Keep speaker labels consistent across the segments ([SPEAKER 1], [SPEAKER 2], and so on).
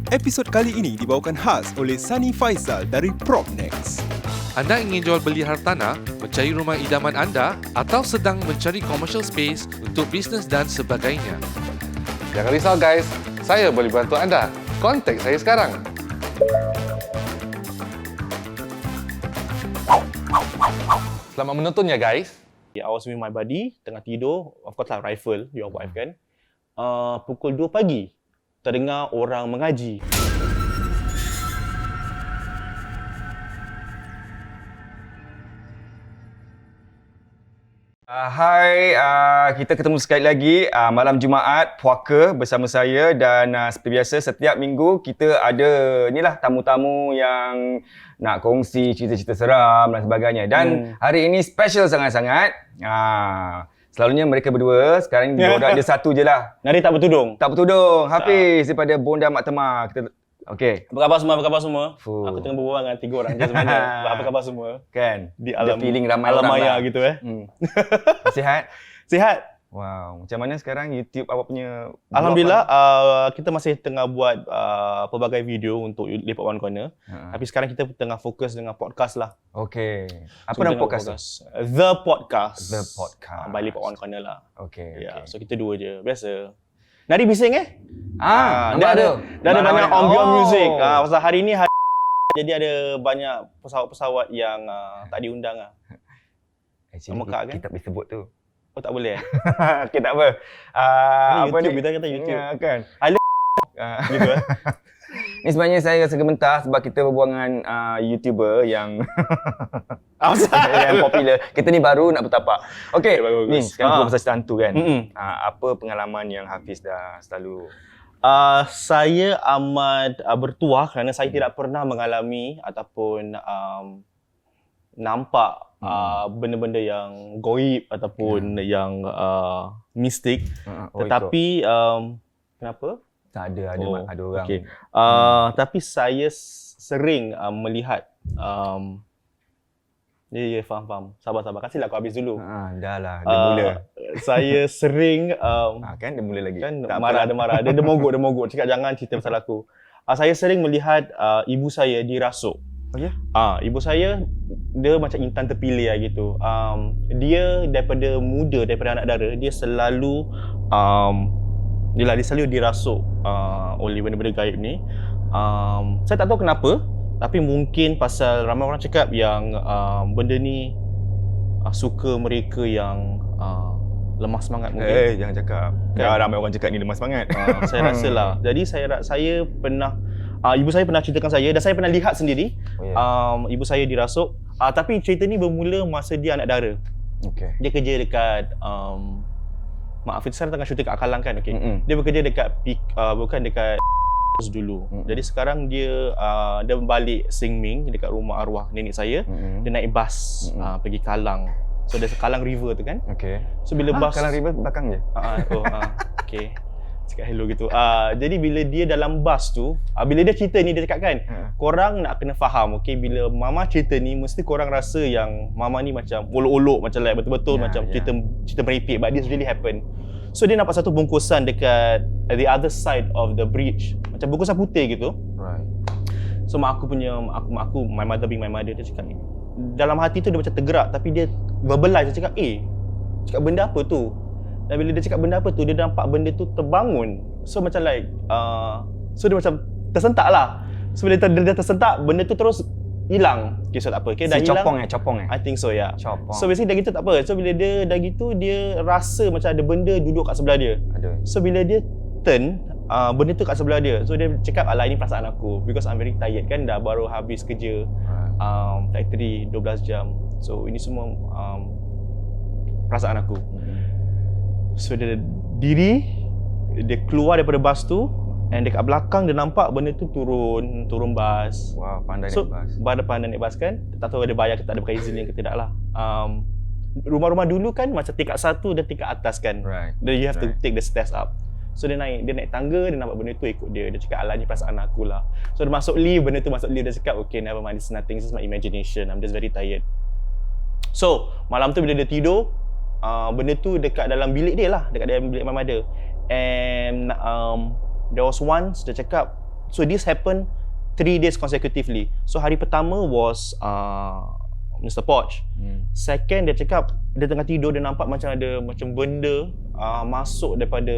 [SPEAKER 1] Episod kali ini dibawakan khas oleh Sani Faisal dari Propnex.
[SPEAKER 2] Anda ingin jual beli hartanah, mencari rumah idaman anda atau sedang mencari commercial space untuk bisnes dan sebagainya? Jangan risau guys, saya boleh bantu anda. Kontak saya sekarang. Selamat menonton ya guys.
[SPEAKER 3] I was with my buddy, tengah tidur, of course lah rifle, your wife kan. Pukul 2 pagi, terdengar orang mengaji.
[SPEAKER 4] Hai, kita ketemu sekali lagi malam Jumaat puaka bersama saya dan seperti biasa setiap minggu kita ada inilah tamu-tamu yang nak kongsi cerita-cerita seram dan sebagainya. Dan hari ini special sangat-sangat. Selalunya mereka berdua, sekarang ni dia satu je lah.
[SPEAKER 3] Nari tak bertudung.
[SPEAKER 4] Tak bertudung, Hafiz daripada Bonda Mak Temah. Kita okey.
[SPEAKER 3] Apa khabar semua?
[SPEAKER 4] Fuh.
[SPEAKER 3] Aku tengah berbual dengan 3 orang je sebenarnya. Apa khabar semua?
[SPEAKER 4] Kan?
[SPEAKER 3] Di alam,
[SPEAKER 4] the feeling ramai
[SPEAKER 3] alam
[SPEAKER 4] orang
[SPEAKER 3] maya
[SPEAKER 4] lah.
[SPEAKER 3] gitu
[SPEAKER 4] Sihat?
[SPEAKER 3] Sihat.
[SPEAKER 4] Wow, macam mana sekarang YouTube awak punya blog?
[SPEAKER 3] Alhamdulillah, kita masih tengah buat pelbagai video untuk Lipat One Corner. Tapi sekarang kita tengah fokus dengan podcast lah.
[SPEAKER 4] Okey. Apa nama podcast tu?
[SPEAKER 3] The Podcast.
[SPEAKER 4] The Podcast.
[SPEAKER 3] By Lipat One Corner lah.
[SPEAKER 4] Okey.
[SPEAKER 3] Ya, so kita dua je. Biasa. Nari bising
[SPEAKER 4] Nampak
[SPEAKER 3] dia ada
[SPEAKER 4] tu.
[SPEAKER 3] dah ada banyak ambient music.
[SPEAKER 4] Oh.
[SPEAKER 3] Pasal hari ni jadi ada banyak pesawat-pesawat yang tak diundang lah.
[SPEAKER 4] Actually,
[SPEAKER 3] Mekah kan?
[SPEAKER 4] kita boleh sebut tu.
[SPEAKER 3] Oh tak boleh
[SPEAKER 4] Okey, tak apa. Apa
[SPEAKER 3] YouTube,
[SPEAKER 4] ni?
[SPEAKER 3] kita kata YouTube.
[SPEAKER 4] Ya, kan?
[SPEAKER 3] Gitu
[SPEAKER 4] Ni sebenarnya saya rasa gementar sebab kita berbual dengan YouTuber yang yang popular. Kita ni baru nak bertapak. Okey,
[SPEAKER 3] Okay, bagus.
[SPEAKER 4] ni sekarang kita pasal hantu kan. Apa pengalaman yang Hafiz dah selalu
[SPEAKER 3] saya amat bertuah kerana saya tidak pernah mengalami ataupun nampak benda-benda yang goib ataupun yang mistik. Tetapi kenapa?
[SPEAKER 4] tak ada orang.
[SPEAKER 3] Okay. Tapi saya sering melihat ya faham. Sabar. Kasihlah aku habis dulu.
[SPEAKER 4] Dah lah, dia mula.
[SPEAKER 3] Saya sering
[SPEAKER 4] Kan dia mula lagi.
[SPEAKER 3] kan
[SPEAKER 4] Tak
[SPEAKER 3] marah
[SPEAKER 4] apa.
[SPEAKER 3] dia marah. Dia mogok. Cakap jangan cerita pasal aku. Saya sering melihat ibu saya dirasuk.
[SPEAKER 4] Oh ya?
[SPEAKER 3] Ibu saya dia macam intan terpilih lah gitu. Dia daripada muda, daripada anak dara, dia selalu dia selalu dirasuk oleh benda-benda gaib ni. Saya tak tahu kenapa, tapi mungkin pasal ramai orang cakap yang benda ni suka mereka yang lemah semangat mungkin.
[SPEAKER 4] Jangan cakap.
[SPEAKER 3] Kan?
[SPEAKER 4] Ramai orang cakap ni lemah semangat.
[SPEAKER 3] Saya rasa lah. Jadi saya pernah ibu saya pernah ceritakan saya dan saya pernah lihat sendiri. Ibu saya dirasuk. Tapi cerita ni bermula masa dia anak dara.
[SPEAKER 4] Okey.
[SPEAKER 3] Dia kerja dekat maaf, sekarang tengah syuting kat Akalang kan. Okey. Dia bekerja dekat bukan dekat dulu. Jadi sekarang dia balik Singming dekat rumah arwah nenek saya. Dia naik bas pergi Kalang. So there's Kalang River tu kan.
[SPEAKER 4] Okey.
[SPEAKER 3] So bila bas
[SPEAKER 4] Kalang River belakang je.
[SPEAKER 3] okey. Cakap hello gitu. Jadi bila dia dalam bas tu, bila dia cerita ni dia cakap kan, korang nak kena faham, okey, bila mama cerita ni mesti korang rasa yang mama ni macam olok-olok, macam like betul-betul macam cerita merepek, but this really happen. So dia nampak satu bungkusan dekat the other side of the bridge, macam bungkusan putih gitu.
[SPEAKER 4] Right.
[SPEAKER 3] So mak aku, my mother being my mother, dia cakap dalam hati tu dia macam tergerak, tapi dia verbalize, dia cakap cakap benda apa tu. Dan bila dia cakap benda apa tu, dia nampak benda tu terbangun. So macam like so dia macam tersentak lah. So bila dia tersentak, benda tu terus hilang. Okay, so tak apa. Okay, dah hilang.
[SPEAKER 4] Copong
[SPEAKER 3] I think so, ya.
[SPEAKER 4] Copong.
[SPEAKER 3] So basically dah gitu tak apa. So bila dia dah gitu, dia rasa macam ada benda duduk kat sebelah dia.
[SPEAKER 4] Ada.
[SPEAKER 3] So bila dia turn, benda tu kat sebelah dia. So dia cakap, alah ini perasaan aku. Because I'm very tired kan, dah baru habis kerja factory 12 jam. So ini semua perasaan aku. So dia diri, dia keluar daripada bas tu, and dekat belakang dia nampak benda tu turun bas.
[SPEAKER 4] Wow, pandai
[SPEAKER 3] So
[SPEAKER 4] naik bas.
[SPEAKER 3] pandai naik bas kan. Tak tahu ada bayar ke tak, ada pakai izin ke tidak lah. Rumah-rumah dulu kan macam tingkat 1 dan tingkat atas kan.
[SPEAKER 4] Right.
[SPEAKER 3] Then you have to take the stairs up. So dia naik tangga, dia nampak benda tu ikut dia. Dia cakap, alah ni perasaan aku lah. So dia masuk lift, benda tu masuk lift, dia cakap, okay never mind, this is nothing, this is my imagination, I'm just very tired. So malam tu bila dia tidur, benda tu dekat dalam bilik dia lah, dekat dalam bilik my mother. And there was once dia cakap So this happened 3 days consecutively. So hari pertama was Mr. Poch. Second dia cakap dia tengah tidur, dia nampak macam ada macam benda masuk daripada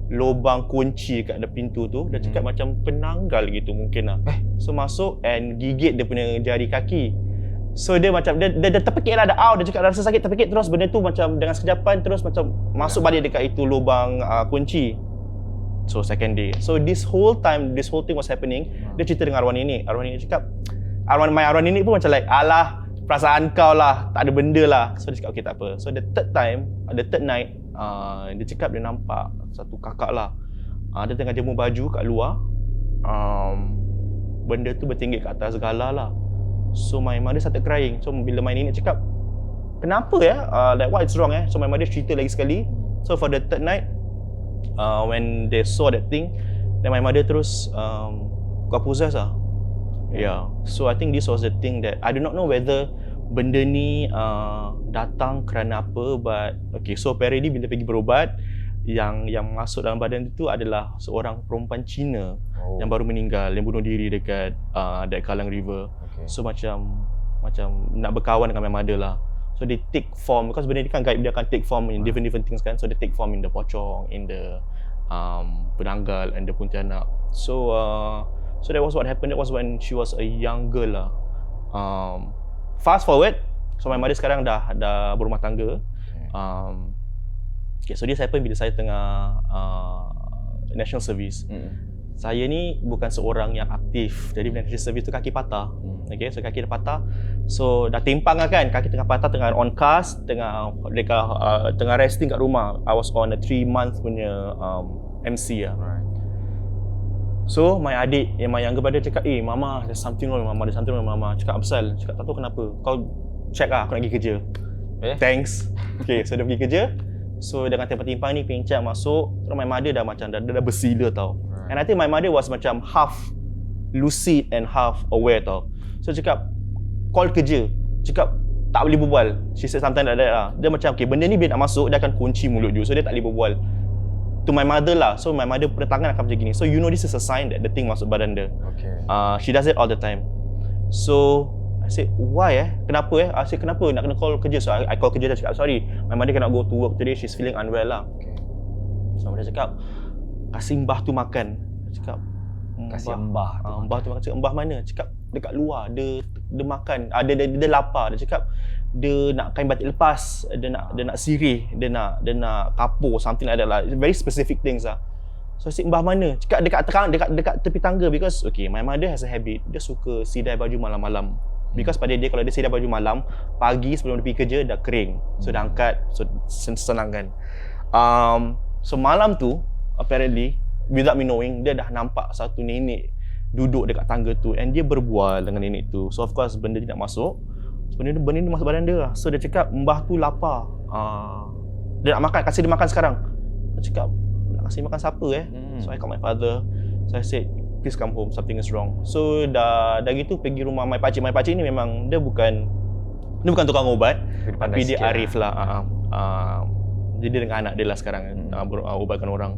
[SPEAKER 3] lubang kunci kat ada pintu tu. Dia cakap macam penanggal gitu mungkin lah. So masuk and gigit dia punya jari kaki. So dia macam dia terpekik lah, dia out. Dia cakap rasa sakit, terpekik terus benda tu macam dengan sekejapan terus macam masuk balik dekat itu lubang kunci. So second day. So this whole thing was happening. Dia cerita dengan arwah nenek. Arwah nenek cakap arwah nenek pun macam like, alah, perasaan kau lah, tak ada benda lah. So dia cakap okay tak apa. So the third night, dia cakap dia nampak satu kakak lah. Dia tengah jemur baju kat luar. Benda tu bertinggi kat atas segala lah. So my mother started crying. So bila my nenek cakap, kenapa ya? Like what is wrong So my mother cerita lagi sekali. So for the third night, when they saw that thing, then my mother terus got possessed lah. Yeah. So I think this was the thing that I do not know whether benda ni datang kerana apa, but okay, so apparently bila pergi berubat, yang masuk dalam badan itu adalah seorang perempuan Cina yang baru meninggal, yang bunuh diri dekat Kallang River. So macam nak berkawan dengan my mother lah. So they take form, because benda ni kan gaib, dia akan take form in different things kan. So they take form in the pocong, in the penanggal and the kuntilanak. So that was what happened. That was when she was a young girl lah. Fast forward, so my mother sekarang dah berumah tangga. Okay, so this happened bila saya tengah national service. Saya ni bukan seorang yang aktif. Jadi bila national service tu kaki patah. Okay, so kaki dah patah. So dah timpang lah kan, kaki tengah patah, tengah on cast, tengah resting kat rumah. I was on a 3-month punya MC lah. So my adik yang my younger brother cakap, mama, there's something wrong with mama, there's something wrong with mama. Cakap apasal? Cakap tak tahu kenapa. Kau check lah, aku nak pergi kerja. Thanks. Okay, so dia pergi kerja. So dengan timpang-timpang ni pincang masuk. Terus my mother dah macam dah bersila tau. And I think my mother was macam half lucid and half aware tau. So cakap call kerja. Cakap tak boleh berbual. She said something like that lah. Dia macam okay, benda ni bila nak masuk dia akan kunci mulut dia. So dia tak boleh berbual. To my mother lah. So my mother punya tangan akan macam gini. So you know this is a sign that the thing masuk badan dia. She does it all the time. So I said, why Kenapa I said, kenapa nak kena call kerja? So I call kerja, dia cakap, sorry, my mother cannot go to work today, she's feeling unwell lah. So dia cakap, kasih mbah tu makan. Dia cakap,
[SPEAKER 4] kasih mbah tu.
[SPEAKER 3] Mbah tu makan. Cakap, mbah mana? Cakap, dekat luar, dia makan. Dia lapar. Dia cakap, dia nak kain batik lepas, dia nak sirih, dia nak kapur, something like that lah. Very specific things lah. So I said, mbah mana? Cakap dekat tepi tangga, because okay, my mother has a habit, dia suka sidai baju malam-malam. Because pada dia, kalau dia sidai baju malam, pagi sebelum dia pergi kerja dah kering. So dah angkat, so senang kan. So malam tu, apparently, without me knowing, dia dah nampak satu nenek duduk dekat tangga tu and dia berbual dengan nenek tu. So of course benda ni nak masuk. So, benda ni masuk badan dia lah. So dia cakap, mbah tu lapar. Dia nak makan, kasih dia makan sekarang. Dia cakap, nak kasih makan siapa So I called my father. So I said, please come home, something is wrong. So dah gitu pergi rumah my pakcik. My pakcik ni memang dia bukan tukang ubat, tapi dia arif lah. Jadi dia dengan anak dia lah sekarang ubatkan orang.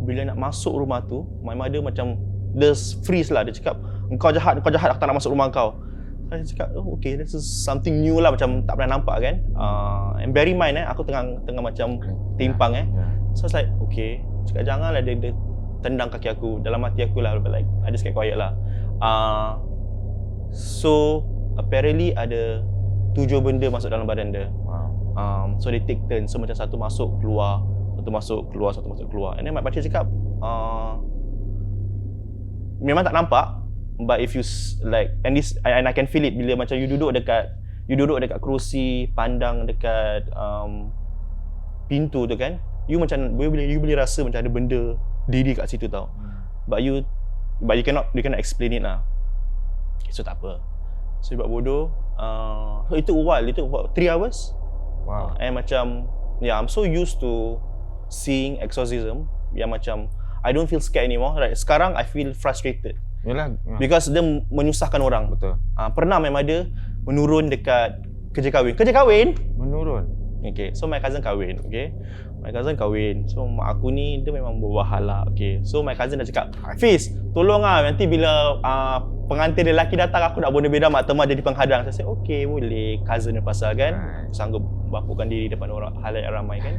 [SPEAKER 3] Bila nak masuk rumah tu, my mother macam dia freeze lah. Dia cakap, kau jahat, aku tak nak masuk rumah kau. Saya cakap, okay, this is something new lah, macam tak pernah nampak kan. And bear in mind aku tengah macam timpang So I was like, okay, cakap janganlah dia tendang kaki aku. Dalam hati aku lah, like, I just get quiet lah. So apparently ada 7 benda masuk dalam badan dia. So they take turn. So macam satu masuk keluar, satu masuk keluar. And then my pakcik cakap, memang tak nampak, but if you like, and I can feel it bila macam you duduk dekat kerusi, pandang dekat pintu tu kan, you boleh rasa macam ada benda diri kat situ tau. But you cannot explain it lah. So tak apa. So buat bodoh. Itu about 3 hours.
[SPEAKER 4] Wow.
[SPEAKER 3] And macam I'm so used to seeing exorcism yang macam I don't feel scared anymore. Right? Sekarang I feel frustrated.
[SPEAKER 4] Yalah.
[SPEAKER 3] Because dia menyusahkan orang.
[SPEAKER 4] Betul.
[SPEAKER 3] Pernah memang ada menurun dekat kerja kahwin. Menurun? Okay, so my cousin kahwin, okay. My cousin kahwin. So mak aku ni dia memang berbahal lah, okay. So my cousin dah cakap, Fiz, tolong lah nanti bila pengantin lelaki datang aku nak benda-benda mak temah jadi penghadang. Saya cakap, okay boleh, cousin dia pasal kan. Sanggup bapukkan diri depan orang halayak ramai kan.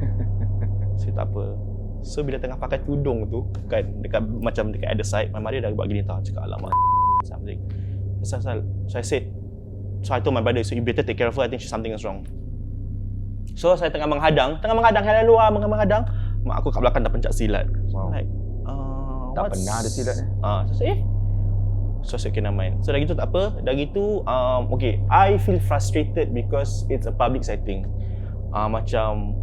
[SPEAKER 3] So tak apa. So bila tengah pakai tudung tu kan, dekat macam dekat other side, my mother dah buat gini tau, cakap alamak something. So I said, so I told my brother, so you better take care of her, I think something is wrong. So saya tengah menghadang kan lalu menghadang. Mak aku kat belakang dah pencak silat. So I'm like,
[SPEAKER 4] Tak pernah ada silat ni.
[SPEAKER 3] So saya so saya kena main. So dah gitu tak apa. Dah gitu okay, I feel frustrated because it's a public setting. Macam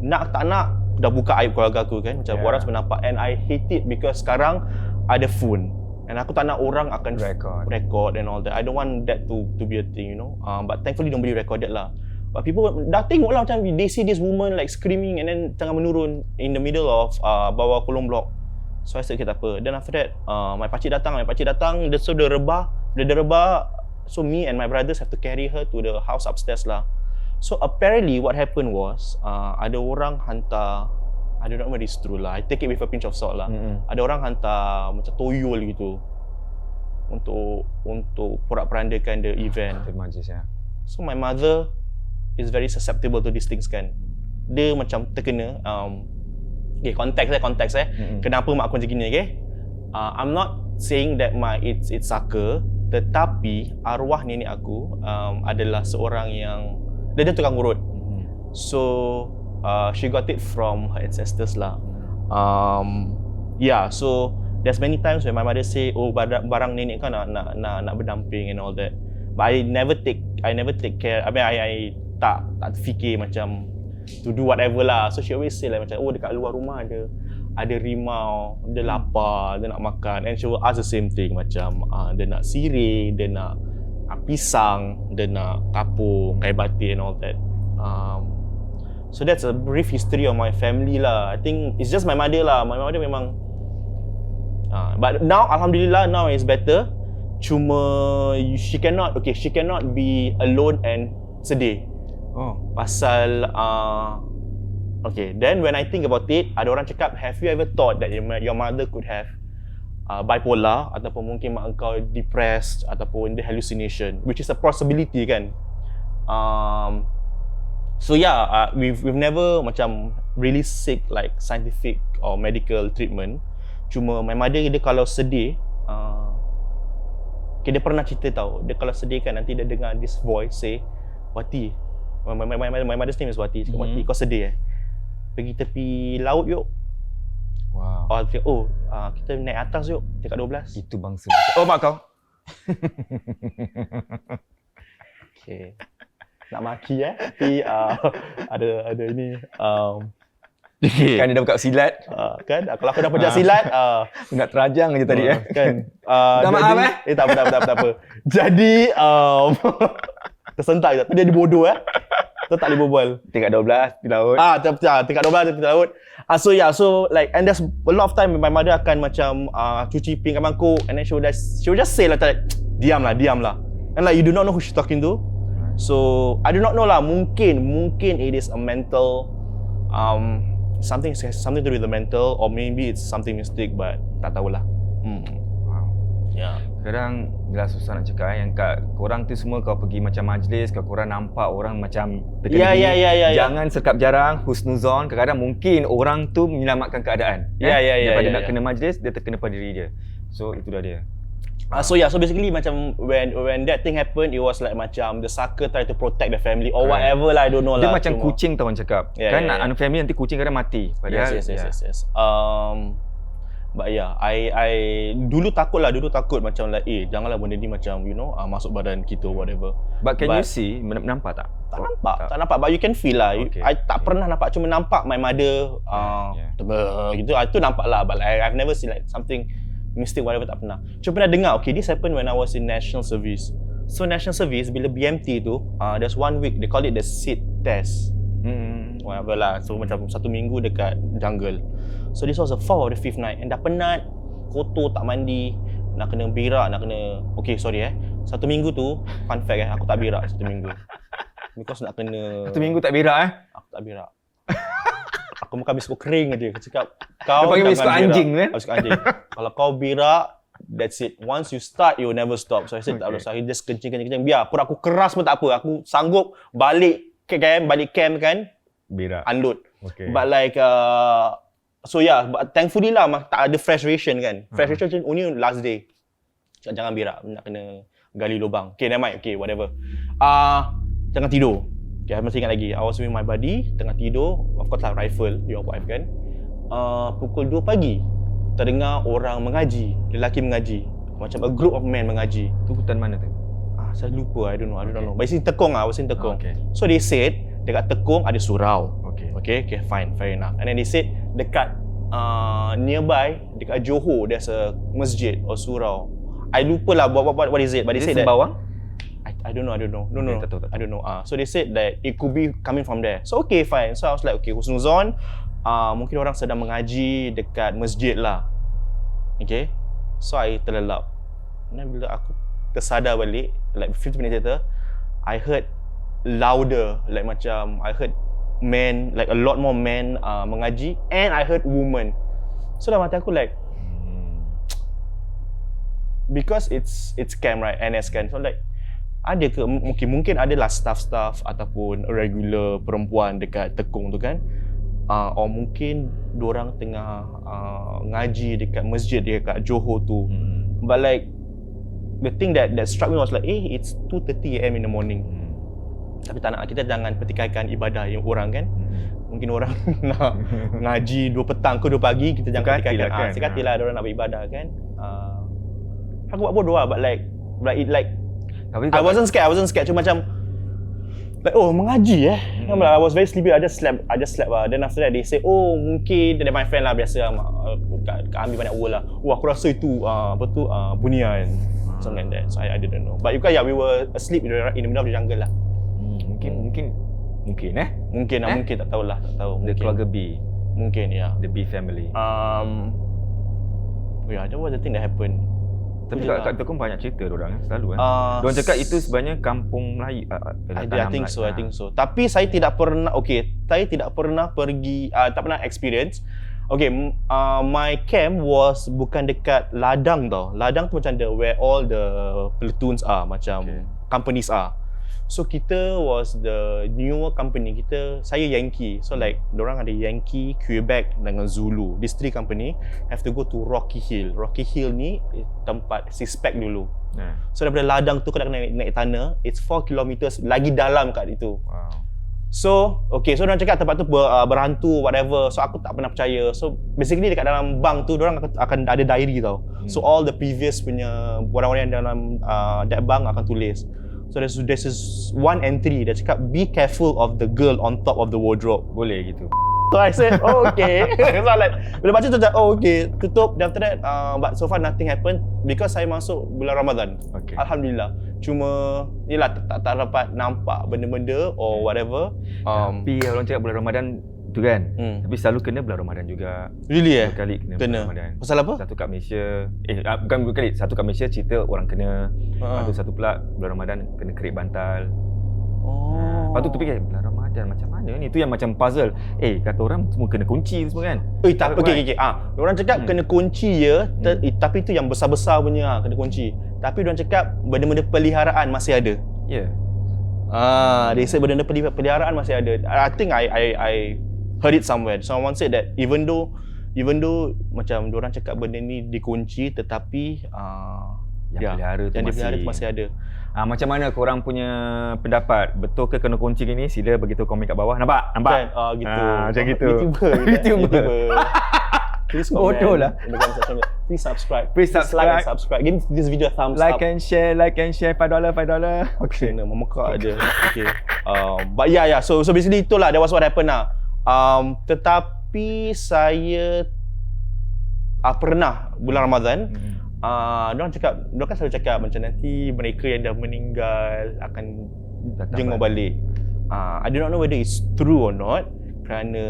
[SPEAKER 3] nak tak nak dah buka aib keluarga aku kan. Macam orang semua nampak, and I hate it because sekarang ada phone. And aku tak nak orang akan record and all that. I don't want that to be a thing, you know. But thankfully nobody recorded lah. But people dah tengok lah macam they see this woman like screaming and then tengah menurun in the middle of bawah kolong blok. So I said, okay tak apa. Then after that, my pakcik datang. So dia rebah. So me and my brothers have to carry her to the house upstairs lah. So apparently what happened was, ada orang hantar, I don't know whether it's true lah, I take it with a pinch of salt lah. Ada orang hantar macam toyol gitu untuk porak-perandakan the event.
[SPEAKER 4] Majlis ya.
[SPEAKER 3] So my mother is very susceptible to these things kan. Dia macam terkena okay, konteks kenapa mak aku macam gini, okay. I'm not saying that it's saka, tetapi arwah nenek aku adalah seorang yang dia tukang urut. So she got it from her ancestors lah. Yeah, so there's many times when my mother say, oh barang nenek kan nak berdamping and all that. But I never take care. I mean I tak fikir macam to do whatever lah. So she always say like macam, oh dekat luar rumah ada rimau, dia lapar, dia nak makan, and she will ask the same thing macam dia nak sirih, dia nak pisang, dia nak kapur, kayu batik and all that. So that's a brief history of my family lah. I think it's just my mother lah. My mother memang but now alhamdulillah now it's better. Cuma she cannot be alone and sedih. Pasal okay, then when I think about it, ada orang cakap, have you ever thought that your mother could have bipolar ataupun mungkin mak engkau depressed ataupun the hallucination, which is a possibility kan. So yeah, we've never macam really seek like scientific or medical treatment. Cuma my mother dia kalau sedih, okay, dia pernah cerita tau, dia kalau sedih kan nanti dia dengar this voice say, Wati, my mother's name is Wati, cakap, Wati kau sedih pergi tepi laut yuk.
[SPEAKER 4] Wow.
[SPEAKER 3] Kita naik atas yuk, tingkat 12.
[SPEAKER 4] Itu bangsa. Oh mak kau.
[SPEAKER 3] Okay. Nak maki tapi ada ini
[SPEAKER 4] kan dia dah buka silat.
[SPEAKER 3] Kan kalau aku dah pecah silat
[SPEAKER 4] nak terajang je tadi
[SPEAKER 3] kan.
[SPEAKER 4] Dah maaf
[SPEAKER 3] tak apa. Jadi tersentak je. Dia bodoh tu tak boleh berbual.
[SPEAKER 4] Tingkat 12 di laut.
[SPEAKER 3] Tingkat 12 di laut. So like, and there's a lot of time my mother akan macam cuci pinggan mangkuk, and then she will just say like, diam lah. And like you do not know who she's talking to. So I do not know lah. Mungkin it is a mental something to do with the mental, or maybe it's something mystic, but tak tahulah.
[SPEAKER 4] Wow.
[SPEAKER 3] Yeah.
[SPEAKER 4] Sekarang jelas susah nak cakap yang kat korang tu semua kau pergi macam majlis, kau korang nampak orang macam terkena jangan serkap jarang, husnuzon. Kadang-kadang mungkin orang tu menyelamatkan keadaan. Daripada nak kena majlis, dia terkena pada diri dia. So itu dah dia.
[SPEAKER 3] So basically macam when that thing happened, it was like macam the saka try to protect the family or whatever lah, I don't know
[SPEAKER 4] dia
[SPEAKER 3] lah.
[SPEAKER 4] Dia macam kucing tau orang cakap. Kan family nanti kucing kadang mati. Padahal
[SPEAKER 3] yes. But yeah, I dulu takut macam like janganlah benda ni macam masuk badan kita whatever.
[SPEAKER 4] But can you see, nampak tak?
[SPEAKER 3] Tak nampak, but you can feel lah. I tak pernah nampak, cuma nampak my mother gitu. Itu nampak lah, but like, I've never seen like something mystic whatever, tak pernah. Cuma pernah dengar, okay, this happened when I was in national service. So national service bila BMT tu, there's 1 week they call it the SID test. Whatever lah. So macam 1 minggu dekat jungle. So this was the 4th or the 5th night, and dah penat, kotor, tak mandi, nak kena berak, nak kena, okay sorry 1 minggu tu, fun fact aku tak berak 1 minggu. Because nak kena...
[SPEAKER 4] 1 minggu tak berak
[SPEAKER 3] Aku tak berak. Aku makan biskut kering je. Aku cakap, kau
[SPEAKER 4] panggil
[SPEAKER 3] jangan
[SPEAKER 4] biskut
[SPEAKER 3] berak.
[SPEAKER 4] anjing kan?
[SPEAKER 3] Biskut anjing. Kalau kau berak, that's it. Once you start, you will never stop. So I said, tak
[SPEAKER 4] Okay.
[SPEAKER 3] usah. I just kencing. Biar pun aku keras pun tak apa. Aku sanggup balik camp kan,
[SPEAKER 4] Berak.
[SPEAKER 3] unload.
[SPEAKER 4] Okay.
[SPEAKER 3] But like, so yeah, but thankfully lah, tak ada fresh ration kan. Fresh ration only last day. Cakap, jangan berak, nak kena gali lubang. Okay, never mind. Okay, whatever. Jangan tidur. Okay, I masih ingat lagi. I was with my buddy, tengah tidur. Of course lah, rifle, your wife kan. Pukul 2 pagi, terdengar orang mengaji, lelaki mengaji. Macam a group of men mengaji.
[SPEAKER 4] Tu hutan mana tu?
[SPEAKER 3] Saya lupa, I don't know. But it's in Tekong lah, I was in Tekong.
[SPEAKER 4] Okay.
[SPEAKER 3] So they said, dekat Tekong ada surau.
[SPEAKER 4] Okay.
[SPEAKER 3] Okay, fine, fair enough. And then they said, dekat nearby, dekat Johor, there's a masjid or surau. I lupa lah what is it, but they said that...
[SPEAKER 4] Sembawang?
[SPEAKER 3] I don't know. No.
[SPEAKER 4] Okay, tak tahu.
[SPEAKER 3] I don't know. So they said that it could be coming from there. So okay, fine. So I was like, okay, husnuzon, mungkin orang sedang mengaji dekat masjid lah. Okay. So I terlelap. Dan bila aku tersadar balik, like 15 minutes later, I heard louder, like macam I heard men, like a lot more men mengaji, and I heard women. So dalam hati aku like, because it's camp right, NS kan. So like, ada ke mungkin adalah staff-staff ataupun regular perempuan dekat Tekong tu kan, or mungkin diorang tengah ngaji dekat masjid dekat Johor tu. But like the thing that struck me was like, it's 2:30 AM in the morning. Tapi tak nak, kita jangan pertikaikan ibadah yang orang kan. Mungkin orang nak ngaji 2 petang ke 2 pagi, kita jangan pertikaikan.
[SPEAKER 4] Kan?
[SPEAKER 3] Suka hatilah diorang nak beribadah kan. Aku buat bodoh lah, but like I wasn't scared. Cuma macam like, oh, mengaji I was very sleepy. I just slept lah. Then after that they say, oh, mungkin dari my friend lah, biasa ambil banyak word lah. Oh, aku rasa itu bunian, something like that. So I didn't know. But we were asleep in the middle of the jungle lah.
[SPEAKER 4] Mungkin
[SPEAKER 3] Mungkin tak tahulah, tak tahu.
[SPEAKER 4] The keluarga B.
[SPEAKER 3] Mungkin ya.
[SPEAKER 4] The B family.
[SPEAKER 3] That was the thing that happened.
[SPEAKER 4] Tapi kat Tekong banyak cerita diorang selalu Diorang cakap itu sebenarnya kampung Melayu.
[SPEAKER 3] I think so. Tapi saya tidak pernah pergi, tak pernah experience. Okay, my camp was bukan dekat ladang tau. Ladang tu macam where all the platoons are, macam companies are. So kita was the newer company. Saya Yankee. So like diorang ada Yankee, Quebec dengan Zulu. These 3 company have to go to Rocky Hill. Rocky Hill ni tempat Sispek dulu. So daripada ladang tu kena naik tanah. It's 4 kilometers lagi dalam kat itu.
[SPEAKER 4] Wow.
[SPEAKER 3] So, okay, so diorang cakap tempat tu berhantu, whatever. So aku tak pernah percaya. So basically dekat dalam bank tu diorang akan ada diary tau. So all the previous punya orang-orang yang dalam that bank akan tulis. So there's this one entry dia cakap, be careful of the girl on top of the wardrobe.
[SPEAKER 4] Boleh gitu.
[SPEAKER 3] So I said, oh, okay. So like, bila baca tu cakap, oh okay, tutup. Then after that, but so far nothing happened because saya masuk bulan Ramadan.
[SPEAKER 4] Okay.
[SPEAKER 3] Alhamdulillah. Cuma, yelah, tak dapat nampak benda-benda or whatever.
[SPEAKER 4] Tapi orang cakap bulan Ramadan tu kan, tapi selalu kena bulan Ramadan juga.
[SPEAKER 3] Really
[SPEAKER 4] Dua kali kena bulan Ramadan.
[SPEAKER 3] Pasal apa?
[SPEAKER 4] Satu kat Malaysia, bukan 2 kali. Satu kat Malaysia cerita orang kena. Lepas tu satu pula bulan Ramadan kena kerik bantal.
[SPEAKER 3] Oh.
[SPEAKER 4] Lepas tu fikir bulan Ramadan macam mana ni? Tu yang macam puzzle. Kata orang semua kena kunci semua kan.
[SPEAKER 3] Tak, okay. Orang cakap kena kunci je, tapi tu yang besar-besar punya kena kunci. Tapi orang cakap benda-benda peliharaan masih ada.
[SPEAKER 4] Ya.
[SPEAKER 3] They said benda-benda peliharaan masih ada. I think I heard it somewhere. Someone said that even though macam diorang cakap benda ni dikunci, tetapi
[SPEAKER 4] yang dipelihara tu
[SPEAKER 3] masih ada.
[SPEAKER 4] Macam mana korang punya pendapat? Betul ke kena kunci gini? Sila beritahu komen kat bawah. Nampak?
[SPEAKER 3] Kan? Gitu.
[SPEAKER 4] Macam gitu.
[SPEAKER 3] YouTuber. Please comment.
[SPEAKER 4] Bodoh lah.
[SPEAKER 3] Please subscribe.
[SPEAKER 4] Please
[SPEAKER 3] like and subscribe. Give this video a thumbs up.
[SPEAKER 4] Like and share. $5.
[SPEAKER 3] Okay. Kena memekak je. Okay. But yeah. So basically itulah. That was what happened lah. Tetapi saya pernah bulan Ramadan, diorang kan selalu cakap macam nanti mereka yang dah meninggal akan jenguk balik. I do not know whether it's true or not, kerana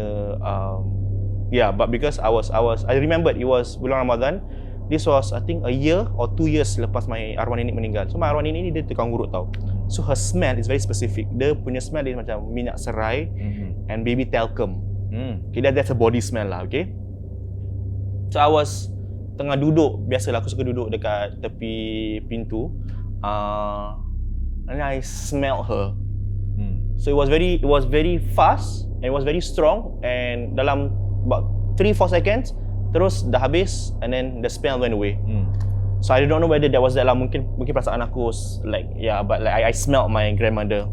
[SPEAKER 3] but because I remembered it was bulan Ramadan. This was I think a year or 2 years lepas my arwah nenek meninggal. So my arwah nenek ni dia tukang urut tau. So her smell is very specific. Dia punya smell is macam minyak serai and baby talcum. Okay, that's a body smell lah, okay? So I was tengah duduk, biasalah aku suka duduk dekat tepi pintu. And I smelled her. So it was very fast and it was very strong, and dalam about 3-4 seconds terus dah habis, and then the smell went away. So I don't know whether that was that lah, mungkin perasaan aku like but like I smelled my grandmother.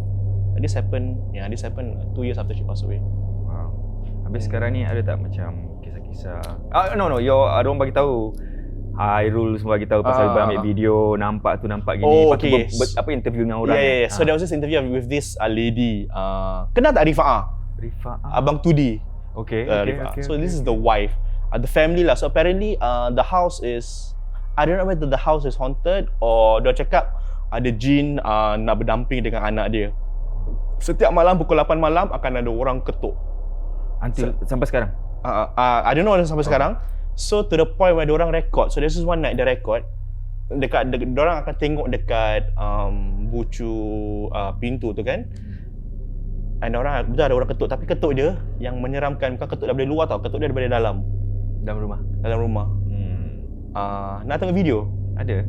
[SPEAKER 3] This happened 2 years after she passed away.
[SPEAKER 4] Wow. Habis sekarang ni ada tak macam kisah-kisah? No, orang bagi tahu. Hairul semua bagi tahu pasal ambil video nampak gini.
[SPEAKER 3] Okay.
[SPEAKER 4] Apa interview dengan orang.
[SPEAKER 3] Yeah. So there was this interview with this lady. Kenal tak Rifa'ah? Abang Tudi.
[SPEAKER 4] Okay.
[SPEAKER 3] So this is the wife. The family lah. So apparently the house is, I don't know whether the house is haunted or dia cakap ada jin nak berdamping dengan anak dia. Setiap malam pukul 8 malam akan ada orang ketuk.
[SPEAKER 4] Sampai sekarang?
[SPEAKER 3] I don't know sampai sekarang. So to the point where diorang record. So this is one night they record. Diorang akan tengok dekat bucu pintu tu kan. And betul ada orang ketuk. Tapi ketuk dia yang menyeramkan, bukan ketuk daripada luar tau. Ketuk dia daripada dalam rumah. Nak tengok video?
[SPEAKER 4] Ada.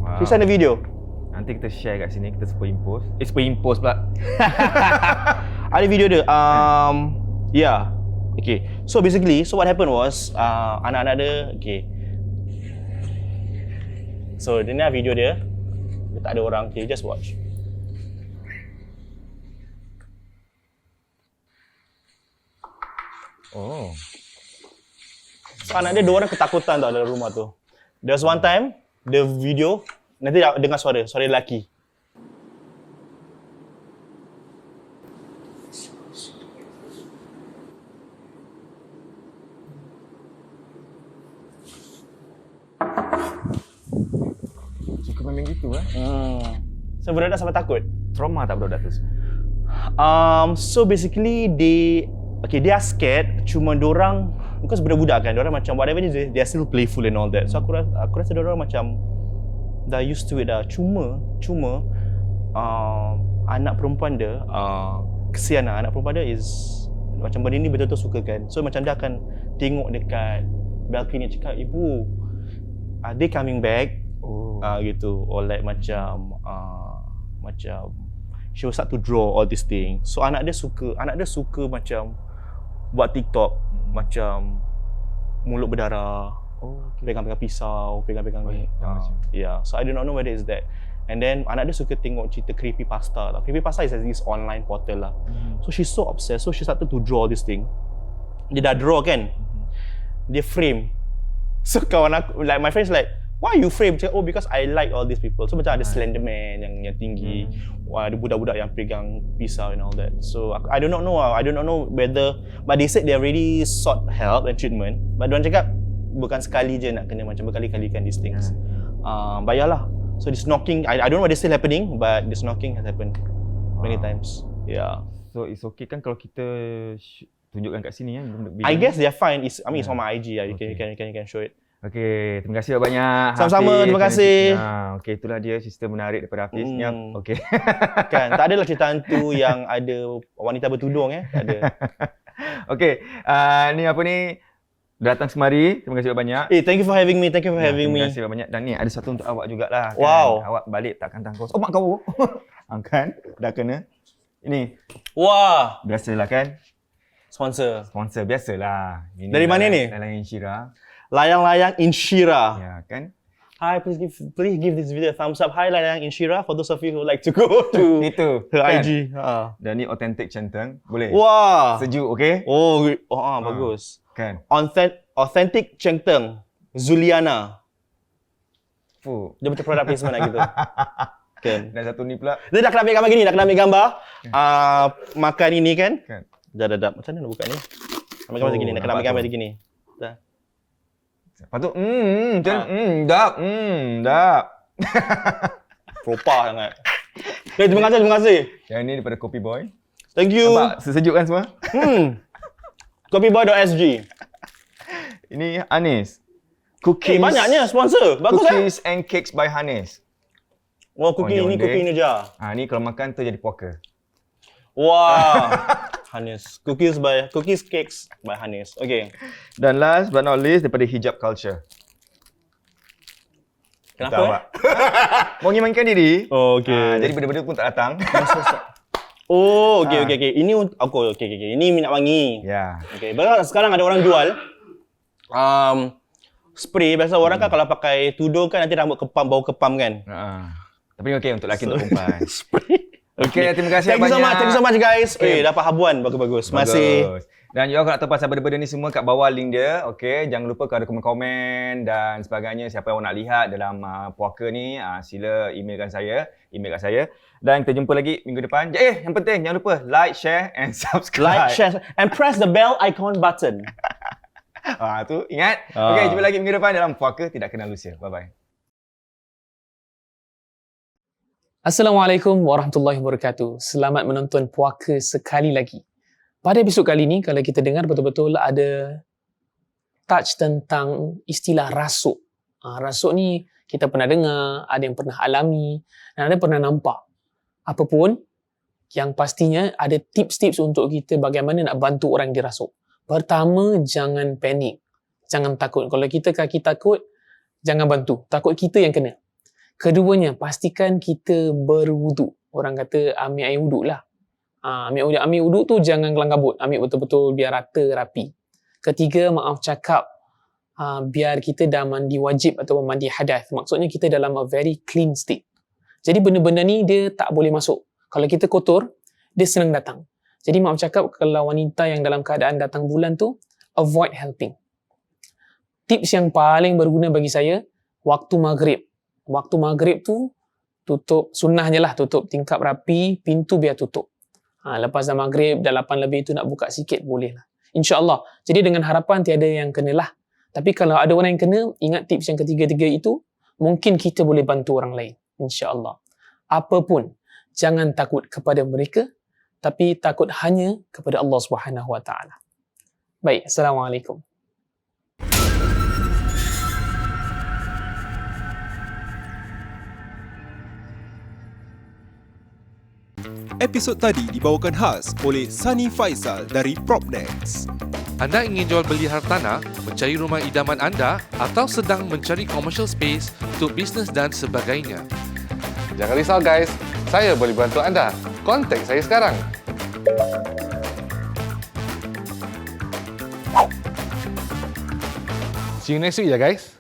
[SPEAKER 3] Wow. She send a video.
[SPEAKER 4] Nanti kita share kat sini, kita superimpose. Superimpose pula.
[SPEAKER 3] Ada video dia. Yeah. Okay. So basically, what happened was anak-anak dia, okay. So dia ni video dia. Dia tak ada orang. Okay, just watch.
[SPEAKER 4] Oh.
[SPEAKER 3] So anak dia 2 orang ketakutan tau dalam rumah tu. There was one time, the video, nanti dengar suara lelaki.
[SPEAKER 4] Suka memang gitu
[SPEAKER 3] So budak sampai takut.
[SPEAKER 4] Trauma tak budak tu?
[SPEAKER 3] So basically they are scared. Cuma diorang, because budak-budak kan, diorang macam whatever it is, they are still playful and all that. So aku rasa diorang macam dah used to it dah. Cuma anak perempuan dia, kesian lah, anak perempuan dia is macam benda ni betul-betul suka kan. So macam dia akan tengok dekat balcony, cakap, ibu, are they coming back? Gitu. Or like macam she will start to draw all these things. So anak dia suka macam buat TikTok macam mulut berdarah. Pegang-pegang pisau, pegang-pegang ni. Yeah. So I do not know whether it's that. And then anak dia suka tengok cerita creepypasta lah. Creepypasta is this online portal lah. So she's so obsessed. So she started to draw this thing. Dia dah draw kan. Dia frame. So kawan aku, like my friends like, why you frame? Cakap, because I like all these people. So macam ada Slenderman yang tinggi, ada budak-budak yang pegang pisau and all that. So I do not know whether, but they said they already sought help and treatment. But diorang cakap bukan sekali je nak kena, macam berkali-kali kan these things. But yalah. So this knocking, I don't know whether it's still happening, but this knocking has happened many times. Yeah.
[SPEAKER 4] So it's okay kan kalau kita tunjukkan kat sini
[SPEAKER 3] I guess they're fine. It's on my IG. You can show it.
[SPEAKER 4] Okey, terima kasih banyak.
[SPEAKER 3] Sama-sama, terima kasih.
[SPEAKER 4] Okey, itulah dia cerita menarik daripada Hafiz. Okey.
[SPEAKER 3] Kan, tak adalah cerita hantu yang ada wanita bertudung tak ada.
[SPEAKER 4] Okey, ni apa ni? Datang semari, terima kasih banyak.
[SPEAKER 3] Thank you for having me. Terima
[SPEAKER 4] kasih banyak. Dan ni ada satu untuk awak jugalah. Kan?
[SPEAKER 3] Wow.
[SPEAKER 4] Awak balik takkan tangkos. Oh, mak kau. Kan? Dah kena. Ini.
[SPEAKER 3] Wah.
[SPEAKER 4] Biasalah kan?
[SPEAKER 3] Sponsor
[SPEAKER 4] biasalah. Ini
[SPEAKER 3] dari mana ni?
[SPEAKER 4] Layang Inshira.
[SPEAKER 3] Layang Inshira.
[SPEAKER 4] Ya, kan?
[SPEAKER 3] Hi, please give this video a thumbs up. Hi, Layang Inshira, for those of you who like to go to
[SPEAKER 4] itu
[SPEAKER 3] her
[SPEAKER 4] kan?
[SPEAKER 3] IG.
[SPEAKER 4] Dan ni authentic centeng. Boleh?
[SPEAKER 3] Wah.
[SPEAKER 4] Sejuk, okey?
[SPEAKER 3] Bagus.
[SPEAKER 4] Kan?
[SPEAKER 3] Authentic Chengteng. Zuliana.
[SPEAKER 4] Fuh.
[SPEAKER 3] Dia macam product placement lah gitu. Kan?
[SPEAKER 4] Dan satu ni pula.
[SPEAKER 3] Dia dah kena ambil gambar gini, makan ini kan?
[SPEAKER 4] Kan?
[SPEAKER 3] Dah. Macam mana nak buka ni? Ambil gambar segini, nak kena ambil gambar segini. Dah.
[SPEAKER 4] Lepas tu, dap.
[SPEAKER 3] Propah sangat. Okay, terima kasih.
[SPEAKER 4] Yang ni daripada Kopi Boy.
[SPEAKER 3] Thank you.
[SPEAKER 4] Nampak sesejuk kan semua?
[SPEAKER 3] Copyboy.sg.
[SPEAKER 4] Ini Hanis. Cookies.
[SPEAKER 3] Banyaknya sponsor. Bagus
[SPEAKER 4] Cookies and Cakes by Hanis.
[SPEAKER 3] Oh, cookie ini
[SPEAKER 4] Ondeh-ondeh.
[SPEAKER 3] cookie Ninja.
[SPEAKER 4] Ni kalau makan tu jadi puaka.
[SPEAKER 3] Wah. Hanis. Cookies cakes by Hanis. Okay.
[SPEAKER 4] Dan last but not least daripada hijab culture.
[SPEAKER 3] Kenapa?
[SPEAKER 4] Tahu tak? Mau ngimankan diri.
[SPEAKER 3] Oh, okay.
[SPEAKER 4] Jadi benda-benda pun tak datang.
[SPEAKER 3] Oh, okay. Ini okay. Ini minyak wangi.
[SPEAKER 4] Ya.
[SPEAKER 3] Okay. Bahkan sekarang ada orang jual spray. Biasa orang kan kalau pakai tudung kan nanti rambut kepam, bau kepam kan.
[SPEAKER 4] Tapi okey untuk lelaki untuk perempuan.
[SPEAKER 3] Spray.
[SPEAKER 4] Okey, terima kasih
[SPEAKER 3] Thank you
[SPEAKER 4] banyak.
[SPEAKER 3] so much guys. Dapat habuan bagus-bagus. Masih.
[SPEAKER 4] Bagus. Dan juga kalau nak tahu pasal benda-benda ni semua kat bawah link dia. Okey, jangan lupa kalau ada komen-komen dan sebagainya, siapa yang nak lihat dalam puaka ni, sila emailkan saya, email kat saya. Dan kita jumpa lagi minggu depan. Yang penting jangan lupa like, share and subscribe.
[SPEAKER 3] Like, share and press the bell icon button.
[SPEAKER 4] Tu ingat. Okey, jumpa lagi minggu depan dalam Puaka Tidak Kenal Usia. Bye-bye.
[SPEAKER 5] Assalamualaikum warahmatullahi wabarakatuh. Selamat menonton Puaka sekali lagi. Pada episod kali ni, kalau kita dengar betul-betul ada touch tentang istilah rasuk. Rasuk ni kita pernah dengar, ada yang pernah alami dan ada yang pernah nampak. Apapun, yang pastinya ada tips-tips untuk kita bagaimana nak bantu orang dirasuk. Pertama, jangan panik. Jangan takut. Kalau kita kaki takut, jangan bantu. Takut kita yang kena. Keduanya, pastikan kita berwuduk. Orang kata ambil air wuduk lah. Ambil wuduk tu jangan kelang kabut. Ambil betul-betul biar rata, rapi. Ketiga, maaf cakap, biar kita dah mandi wajib atau mandi hadath. Maksudnya kita dalam a very clean state. Jadi benda-benda ni dia tak boleh masuk. Kalau kita kotor, dia senang datang. Jadi maaf cakap, kalau wanita yang dalam keadaan datang bulan tu, avoid helping. Tips yang paling berguna bagi saya, waktu maghrib. Waktu maghrib tu, tutup, sunnahnya lah, tutup tingkap rapi, pintu biar tutup. Lepas dah maghrib, dah 8 lebih tu nak buka sikit, boleh lah. InsyaAllah. Jadi dengan harapan tiada yang kenalah. Tapi kalau ada orang yang kena, ingat tips yang ketiga-tiga itu, mungkin kita boleh bantu orang lain. InsyaAllah. Apapun, jangan takut kepada mereka, tapi takut hanya kepada Allah Subhanahu Wa Taala. Baik, Assalamualaikum.
[SPEAKER 1] Episod tadi dibawakan khas oleh Sunny Faisal dari Propnex.
[SPEAKER 2] Anda ingin jual beli hartanah, mencari rumah idaman anda atau sedang mencari commercial space untuk bisnes dan sebagainya? Jangan risau guys, saya boleh bantu anda. Kontak saya sekarang. See you next week ya guys.